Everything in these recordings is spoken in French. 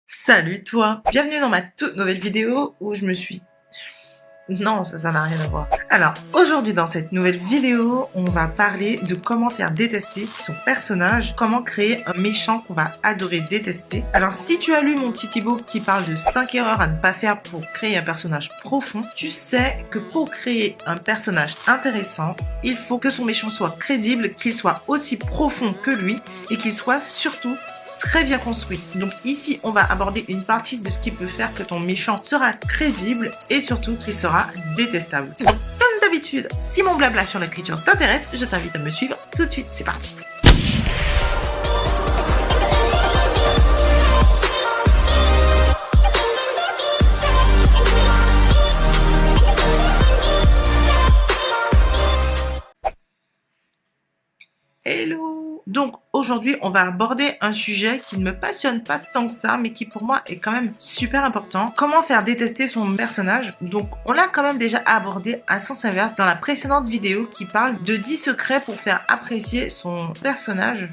Salut toi! Bienvenue dans ma toute nouvelle vidéo où je me suis... Non, ça n'a rien à voir. Alors, aujourd'hui dans cette nouvelle vidéo, on va parler de comment faire détester son personnage, comment créer un méchant qu'on va adorer détester. Alors, si tu as lu mon petit ebook qui parle de 5 erreurs à ne pas faire pour créer un personnage profond, tu sais que pour créer un personnage intéressant, il faut que son méchant soit crédible, qu'il soit aussi profond que lui et qu'il soit surtout très bien construit. Donc ici, on va aborder une partie de ce qui peut faire que ton méchant sera crédible et surtout qu'il sera détestable. Donc, comme d'habitude, si mon blabla sur l'écriture t'intéresse, je t'invite à me suivre tout de suite. C'est parti. Hello! Donc aujourd'hui, on va aborder un sujet qui ne me passionne pas tant que ça, mais qui pour moi est quand même super important. Comment faire détester son personnage? Donc on l'a quand même déjà abordé à sens inverse dans la précédente vidéo qui parle de 10 secrets pour faire apprécier son personnage.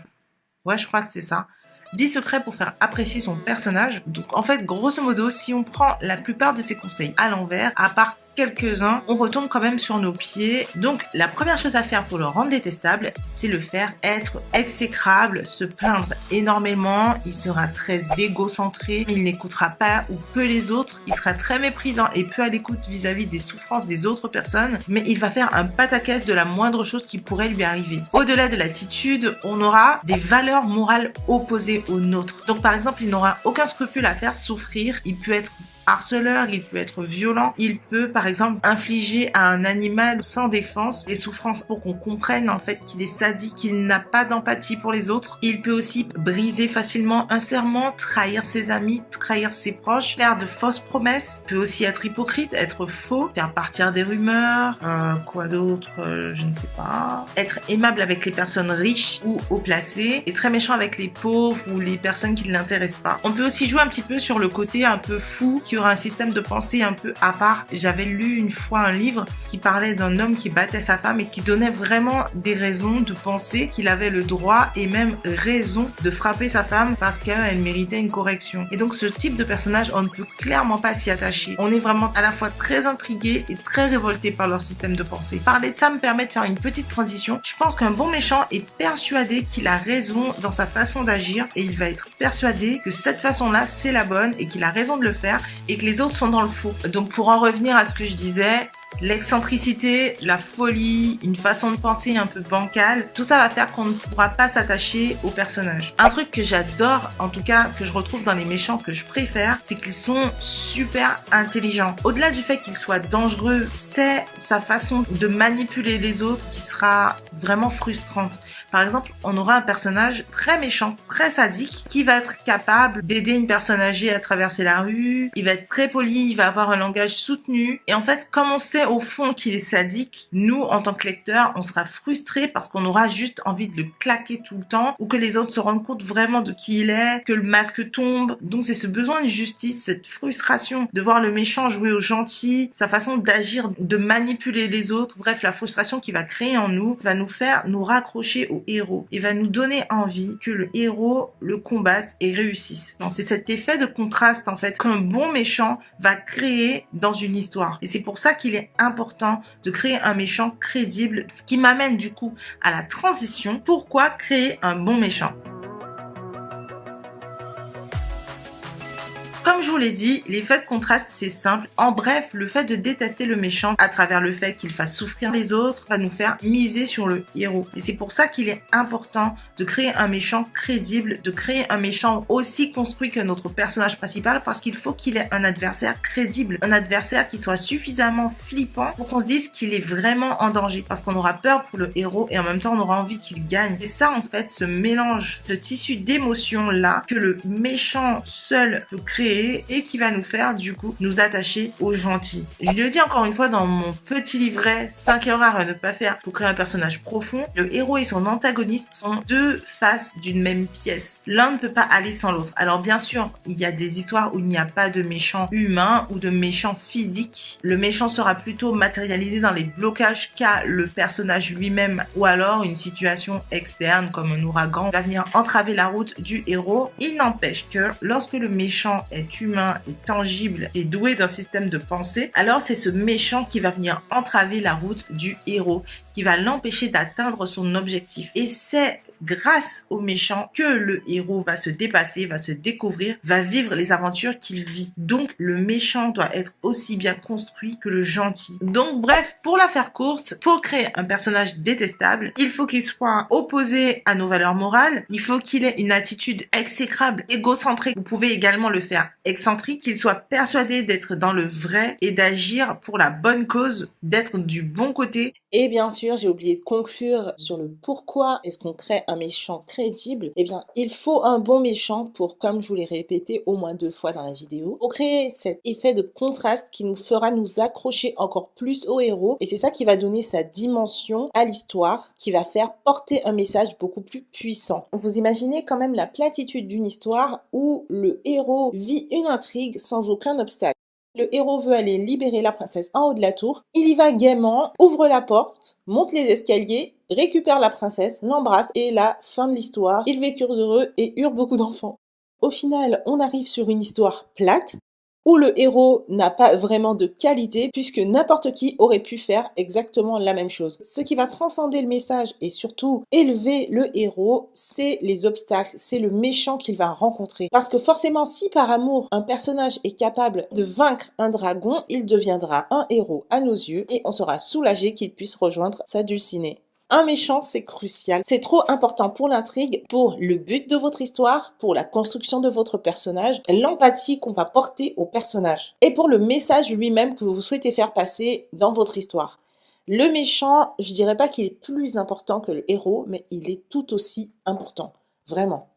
Ouais, je crois que c'est ça. 10 secrets pour faire apprécier son personnage. Donc en fait, grosso modo, si on prend la plupart de ces conseils à l'envers, à part quelques-uns, on retombe quand même sur nos pieds. Donc la première chose à faire pour le rendre détestable, c'est le faire être exécrable, se plaindre énormément, il sera très égocentré, il n'écoutera pas ou peu les autres, il sera très méprisant et peu à l'écoute vis-à-vis des souffrances des autres personnes, mais il va faire un pataquès de la moindre chose qui pourrait lui arriver. Au-delà de l'attitude, on aura des valeurs morales opposées aux nôtres. Donc par exemple, il n'aura aucun scrupule à faire souffrir, il peut être harceleur, il peut être violent, il peut par exemple infliger à un animal sans défense des souffrances pour qu'on comprenne en fait qu'il est sadique, qu'il n'a pas d'empathie pour les autres. Il peut aussi briser facilement un serment, trahir ses amis, trahir ses proches, faire de fausses promesses, il peut aussi être hypocrite, être faux, faire partir des rumeurs, quoi d'autre, je ne sais pas. Être aimable avec les personnes riches ou haut placées et très méchant avec les pauvres ou les personnes qui ne l'intéressent pas. On peut aussi jouer un petit peu sur le côté un peu fou, qui aura un système de pensée un peu à part. J'avais lu une fois un livre qui parlait d'un homme qui battait sa femme et qui donnait vraiment des raisons de penser qu'il avait le droit et même raison de frapper sa femme parce qu'elle méritait une correction. Et donc ce type de personnage, on ne peut clairement pas s'y attacher. On est vraiment à la fois très intrigué et très révolté par leur système de pensée. Parler de ça me permet de faire une petite transition. Je pense qu'un bon méchant est persuadé qu'il a raison dans sa façon d'agir et il va être persuadé que cette façon-là, c'est la bonne et qu'il a raison de le faire et que les autres sont dans le faux. Donc pour en revenir à ce que je disais, l'excentricité, la folie, une façon de penser un peu bancale, tout ça va faire qu'on ne pourra pas s'attacher au personnage. Un truc que j'adore, en tout cas que je retrouve dans les méchants que je préfère, c'est qu'ils sont super intelligents. Au-delà du fait qu'ils soient dangereux, c'est sa façon de manipuler les autres qui sera vraiment frustrante. Par exemple, on aura un personnage très méchant, très sadique, qui va être capable d'aider une personne âgée à traverser la rue, il va être très poli, il va avoir un langage soutenu, et en fait, comme on sait au fond qu'il est sadique, nous, en tant que lecteurs, on sera frustrés parce qu'on aura juste envie de le claquer tout le temps, ou que les autres se rendent compte vraiment de qui il est, que le masque tombe. Donc c'est ce besoin de justice, cette frustration de voir le méchant jouer au gentil, sa façon d'agir, de manipuler les autres, bref, la frustration qu'il va créer en nous, va nous faire nous raccrocher au héros et va nous donner envie que le héros le combatte et réussisse. Donc c'est cet effet de contraste en fait qu'un bon méchant va créer dans une histoire. Et c'est pour ça qu'il est important de créer un méchant crédible, ce qui m'amène du coup à la transition. Pourquoi créer un bon méchant ? Comme je vous l'ai dit, l'effet de contraste, c'est simple. En bref, le fait de détester le méchant à travers le fait qu'il fasse souffrir les autres va nous faire miser sur le héros. Et c'est pour ça qu'il est important de créer un méchant crédible, de créer un méchant aussi construit que notre personnage principal parce qu'il faut qu'il ait un adversaire crédible, un adversaire qui soit suffisamment flippant pour qu'on se dise qu'il est vraiment en danger parce qu'on aura peur pour le héros et en même temps on aura envie qu'il gagne. Et ça en fait, ce mélange de tissu d'émotions là que le méchant seul peut créer toucher et qui va nous faire du coup nous attacher aux gentils. Je le dis encore une fois dans mon petit livret 5 erreurs à ne pas faire pour créer un personnage profond. Le héros et son antagoniste sont deux faces d'une même pièce. L'un ne peut pas aller sans l'autre. Alors bien sûr, il y a des histoires où il n'y a pas de méchant humain ou de méchant physique. Le méchant sera plutôt matérialisé dans les blocages qu'a le personnage lui-même ou alors une situation externe comme un ouragan va venir entraver la route du héros. Il n'empêche que lorsque le méchant est humain et tangible et doué d'un système de pensée, alors c'est ce méchant qui va venir entraver la route du héros, qui va l'empêcher d'atteindre son objectif. Et c'est grâce au méchant que le héros va se dépasser, va se découvrir, va vivre les aventures qu'il vit. Donc le méchant doit être aussi bien construit que le gentil. Donc bref, pour la faire courte, pour créer un personnage détestable, il faut qu'il soit opposé à nos valeurs morales, il faut qu'il ait une attitude exécrable, égocentrique. Vous pouvez également le faire excentrique, qu'il soit persuadé d'être dans le vrai et d'agir pour la bonne cause, d'être du bon côté. Et bien sûr, j'ai oublié de conclure sur le pourquoi est-ce qu'on crée un méchant crédible. Eh bien, il faut un bon méchant pour, comme je vous l'ai répété au moins 2 fois dans la vidéo, pour créer cet effet de contraste qui nous fera nous accrocher encore plus au héros. Et c'est ça qui va donner sa dimension à l'histoire, qui va faire porter un message beaucoup plus puissant. Vous imaginez quand même la platitude d'une histoire où le héros vit une intrigue sans aucun obstacle. Le héros veut aller libérer la princesse en haut de la tour. Il y va gaiement, ouvre la porte, monte les escaliers, récupère la princesse, l'embrasse et la fin de l'histoire. Ils vécurent heureux et eurent beaucoup d'enfants. Au final, on arrive sur une histoire plate où le héros n'a pas vraiment de qualité puisque n'importe qui aurait pu faire exactement la même chose. Ce qui va transcender le message et surtout élever le héros, c'est les obstacles, c'est le méchant qu'il va rencontrer. Parce que forcément, si par amour, un personnage est capable de vaincre un dragon, il deviendra un héros à nos yeux et on sera soulagé qu'il puisse rejoindre sa dulcinée. Un méchant, c'est crucial. C'est trop important pour l'intrigue, pour le but de votre histoire, pour la construction de votre personnage, l'empathie qu'on va porter au personnage et pour le message lui-même que vous souhaitez faire passer dans votre histoire. Le méchant, je dirais pas qu'il est plus important que le héros, mais il est tout aussi important. Vraiment.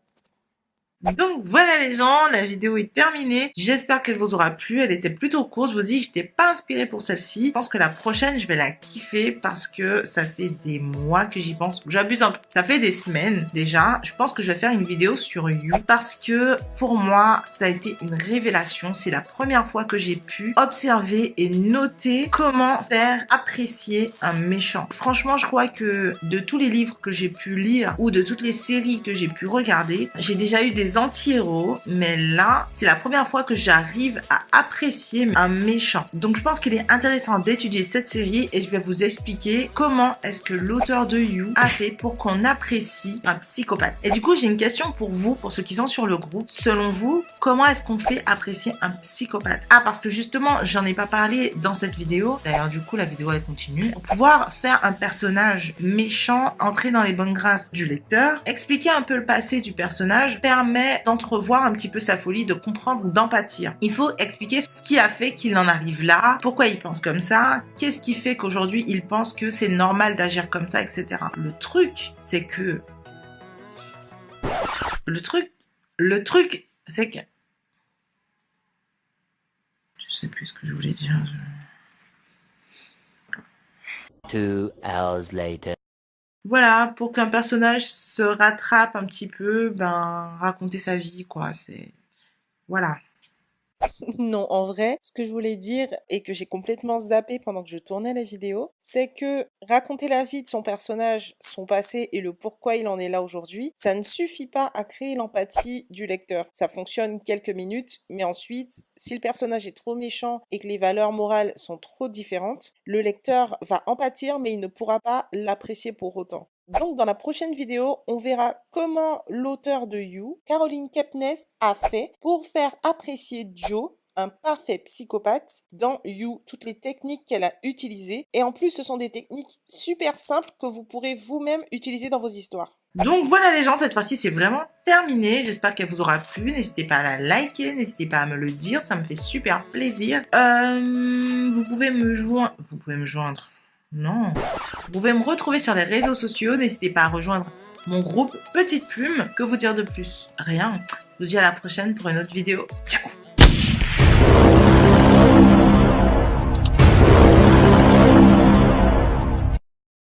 Donc voilà les gens, la vidéo est terminée. J'espère qu'elle vous aura plu. Elle était plutôt courte. Je vous dis, je n'étais pas inspirée pour celle-ci. Je pense que la prochaine, je vais la kiffer parce que ça fait des mois que j'y pense. J'abuse un peu. Ça fait des semaines déjà. Je pense que je vais faire une vidéo sur You parce que pour moi, ça a été une révélation. C'est la première fois que j'ai pu observer et noter comment faire apprécier un méchant. Franchement, je crois que de tous les livres que j'ai pu lire ou de toutes les séries que j'ai pu regarder, j'ai déjà eu des anti-héros, mais là, c'est la première fois que j'arrive à apprécier un méchant. Donc, je pense qu'il est intéressant d'étudier cette série et je vais vous expliquer comment est-ce que l'auteur de You a fait pour qu'on apprécie un psychopathe. Et du coup, j'ai une question pour vous, pour ceux qui sont sur le groupe. Selon vous, comment est-ce qu'on fait apprécier un psychopathe? Ah, parce que justement, j'en ai pas parlé dans cette vidéo. D'ailleurs, du coup, la vidéo, elle continue. Pour pouvoir faire un personnage méchant, entrer dans les bonnes grâces du lecteur, expliquer un peu le passé du personnage, permet d'entrevoir un petit peu sa folie, de comprendre, d'empâtir. Il faut expliquer ce qui a fait qu'il en arrive là, pourquoi il pense comme ça, qu'est-ce qui fait qu'aujourd'hui il pense que c'est normal d'agir comme ça, etc. Le truc, c'est que... Le truc, c'est que... Je sais plus ce que je voulais dire. 2 hours later. Voilà, pour qu'un personnage se rattrape un petit peu, raconter sa vie, quoi, c'est... Voilà. Non, en vrai, ce que je voulais dire et que j'ai complètement zappé pendant que je tournais la vidéo, c'est que raconter la vie de son personnage, son passé et le pourquoi il en est là aujourd'hui, ça ne suffit pas à créer l'empathie du lecteur. Ça fonctionne quelques minutes, mais ensuite, si le personnage est trop méchant et que les valeurs morales sont trop différentes, le lecteur va empâtir, mais il ne pourra pas l'apprécier pour autant. Donc dans la prochaine vidéo, on verra comment l'auteur de You, Caroline Kepnes, a fait pour faire apprécier Joe, un parfait psychopathe, dans You, toutes les techniques qu'elle a utilisées. Et en plus, ce sont des techniques super simples que vous pourrez vous-même utiliser dans vos histoires. Donc voilà les gens, cette fois-ci c'est vraiment terminé. J'espère qu'elle vous aura plu. N'hésitez pas à la liker, n'hésitez pas à me le dire, ça me fait super plaisir. Vous pouvez me joindre. Non. Vous pouvez me retrouver sur les réseaux sociaux. N'hésitez pas à rejoindre mon groupe Petite Plume. Que vous dire de plus? Rien. Je vous dis à la prochaine pour une autre vidéo. Ciao!